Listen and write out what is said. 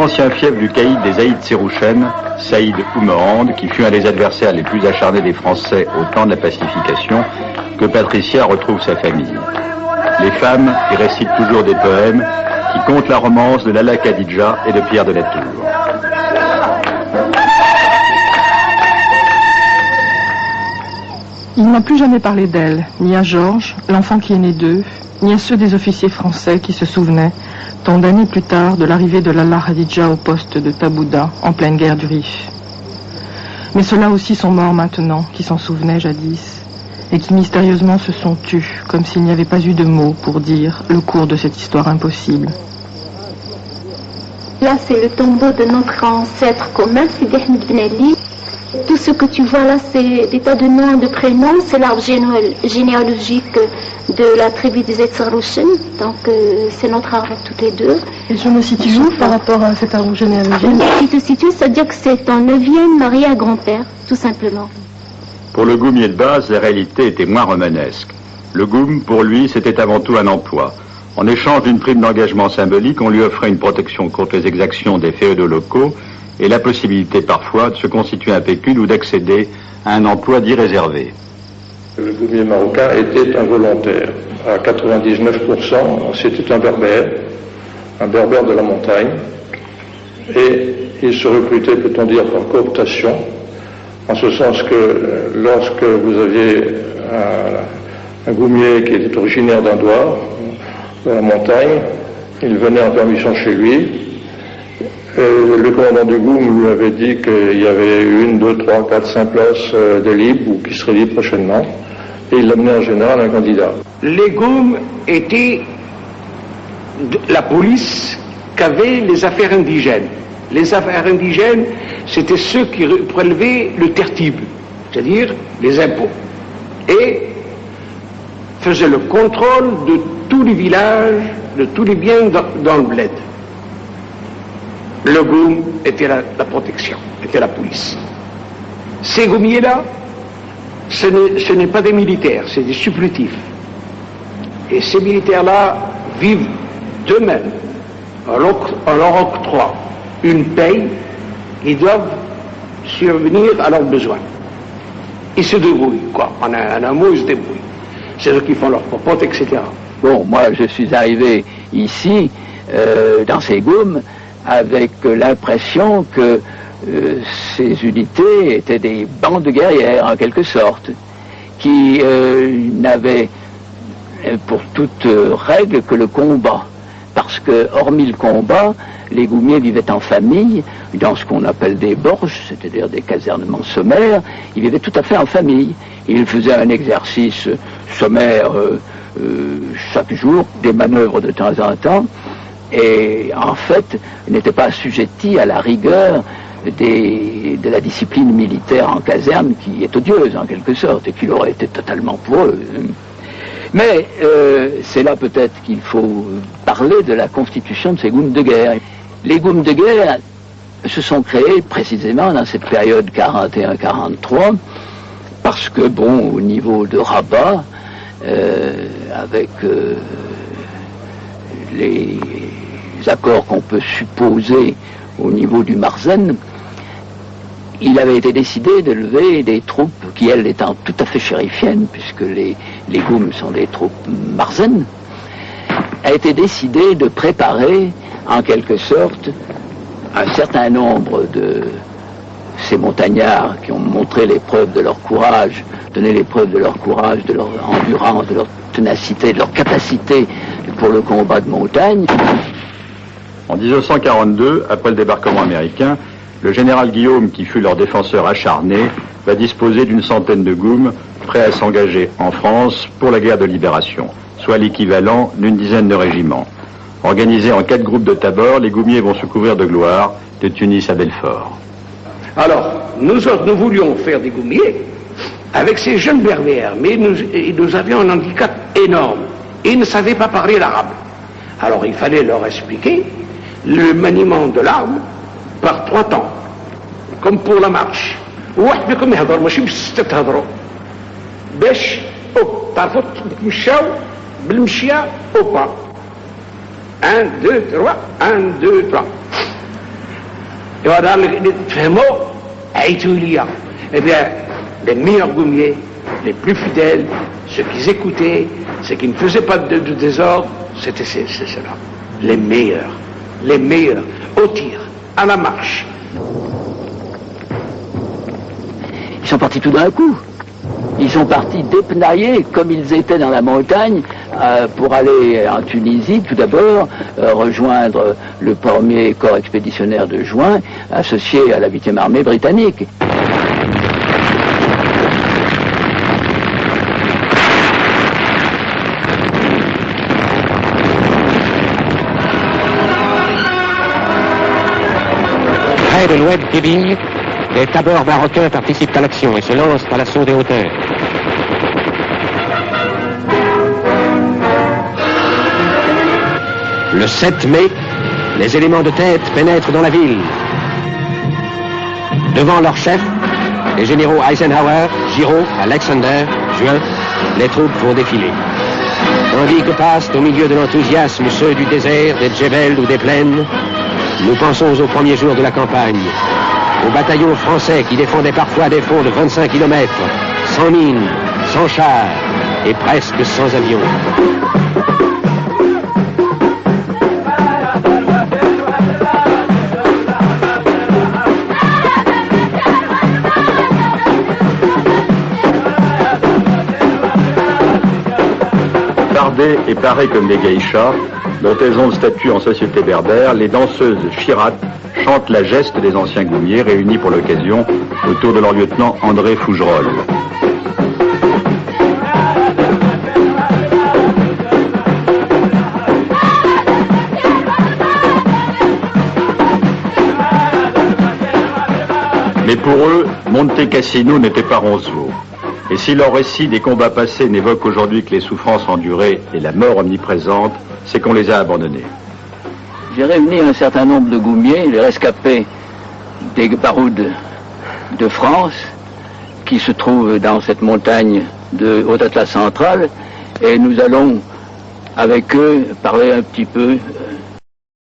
l'ancien fief du caïd des Aïd Sérouchen, Saïd Oumerand, qui fut un des adversaires les plus acharnés des Français au temps de la pacification, que Patricia retrouve sa famille. Les femmes y récitent toujours des poèmes qui content la romance de Lala Khadidja et de Pierre de la Tour. Il n'a plus jamais parlé d'elle, ni à Georges, l'enfant qui est né d'eux, ni à ceux des officiers français qui se souvenaient, tant d'années plus tard, de l'arrivée de Lala Khadidja au poste de Tabouda, en pleine guerre du Rif. Mais ceux-là aussi sont morts maintenant, qui s'en souvenaient jadis, et qui mystérieusement se sont tus, comme s'il n'y avait pas eu de mots pour dire le cours de cette histoire impossible. Là, c'est le tombeau de notre ancêtre commun, Sidi Ahmed Ben Ali. Tout ce que tu vois là, c'est des tas de noms, de prénoms. C'est l'arbre généalogique de la tribu des Etsarouchen. Donc, c'est notre arbre toutes les deux. Et je me situe où par rapport à cet arbre généalogique? Si tu te situes, c'est-à-dire que c'est ton 9e arrière-grand-père, tout simplement. Pour le goumier de base, la réalité était moins romanesque. Le goum, pour lui, c'était avant tout un emploi. En échange d'une prime d'engagement symbolique, on lui offrait une protection contre les exactions des féodaux locaux et la possibilité parfois de se constituer un pécule ou d'accéder à un emploi dit réservé. Le goumier marocain était un volontaire. À 99%, c'était un berbère de la montagne. Et il se recrutait, peut-on dire, par cooptation, en ce sens que lorsque vous aviez un goumier qui était originaire d'Indouar, de la montagne, il venait en permission chez lui. Le commandant du Goum lui avait dit qu'il y avait 1, 2, 3, 4, 5 places de libres ou qui seraient libres prochainement. Et il l'amenait en général un candidat. Les Goum étaient la police qu'avaient les affaires indigènes. Les affaires indigènes, c'était ceux qui prélevaient le tertib, c'est-à-dire les impôts. Et faisaient le contrôle de tous les villages, de tous les biens dans le bled. Le Goum était la protection, était la police. Ces goumiers-là, ce n'est pas des militaires, c'est des supplétifs. Et ces militaires-là vivent d'eux-mêmes. On leur octroie une paye, ils doivent survenir à leurs besoins. Ils se débrouillent, quoi. En un mot, ils se débrouillent. C'est eux qui font leur popote, etc. Bon, moi, je suis arrivé ici, dans ces Goums, avec l'impression que ces unités étaient des bandes de guerrières, en quelque sorte, qui n'avaient pour toute règle que le combat. Parce que, hormis le combat, les goumiers vivaient en famille, dans ce qu'on appelle des borges, c'est-à-dire des casernements sommaires. Ils vivaient tout à fait en famille. Ils faisaient un exercice sommaire chaque jour, des manœuvres de temps en temps, et en fait, ils n'étaient pas assujettis à la rigueur de la discipline militaire en caserne, qui est odieuse en quelque sorte, et qui aurait été totalement pour eux. Mais c'est là peut-être qu'il faut parler de la constitution de ces goums de guerre. Les goums de guerre se sont créés précisément dans cette période 41-43, parce que, bon, au niveau de Rabat, avec les accords qu'on peut supposer au niveau du Marzen, il avait été décidé de lever des troupes qui, elles, étant tout à fait chérifiennes, puisque les Goums sont des troupes Marzen, a été décidé de préparer, en quelque sorte, un certain nombre de ces montagnards qui ont montré les preuves de leur courage, donné les preuves de leur courage, de leur endurance, de leur ténacité, de leur capacité pour le combat de montagne. En 1942, après le débarquement américain, le général Guillaume, qui fut leur défenseur acharné, va disposer d'une centaine de Goums prêts à s'engager en France pour la guerre de libération, soit l'équivalent d'une dizaine de régiments. Organisés en 4 groupes de tabord, les Goumiers vont se couvrir de gloire de Tunis à Belfort. Alors, nous voulions faire des Goumiers avec ces jeunes berbères, mais nous avions un handicap énorme. Ils ne savaient pas parler l'arabe. Alors il fallait leur expliquer le maniement de l'arme par 3 temps, comme pour la marche. واحد منكم يهضر ماشي بستة تهضروا باش تعرفوا تمشاو بالمشية او با 1 2 3 1 2 3. Et voilà les mots à Itulia. Eh bien, les meilleurs goumiers, les plus fidèles, ceux qui écoutaient, ceux qui ne faisaient pas de désordre, c'était cela. Les meilleurs, au tir, à la marche. Ils sont partis tout d'un coup. Ils sont partis dépenaillés comme ils étaient dans la montagne pour aller en Tunisie tout d'abord, rejoindre le 1er corps expéditionnaire de juin associé à la 8e armée britannique. Près de l'oued Kébing, les tabors marocains participent à l'action et se lancent à l'assaut des hauteurs. Le 7 mai, les éléments de tête pénètrent dans la ville. Devant leur chef, les généraux Eisenhower, Giraud, Alexander, Juin, les troupes vont défiler. Tandis que passent au milieu de l'enthousiasme ceux du désert, des djebels ou des plaines, nous pensons aux premiers jours de la campagne, aux bataillons français qui défendaient parfois des fronts de 25 km, sans mines, sans chars et presque sans avions. Bardées et parées comme des geishas, dont elles ont le statut en société berbère, les danseuses chirates chantent la geste des anciens goumiers réunis pour l'occasion autour de leur lieutenant André Fougerolles. Mais pour eux, Monte Cassino n'était pas Roncevaux. Et si leur récit des combats passés n'évoque aujourd'hui que les souffrances endurées et la mort omniprésente, c'est qu'on les a abandonnés. J'ai réuni un certain nombre de goumiers, les rescapés des baroudes de France, qui se trouvent dans cette montagne de Haut-Atlas central, et nous allons avec eux parler un petit peu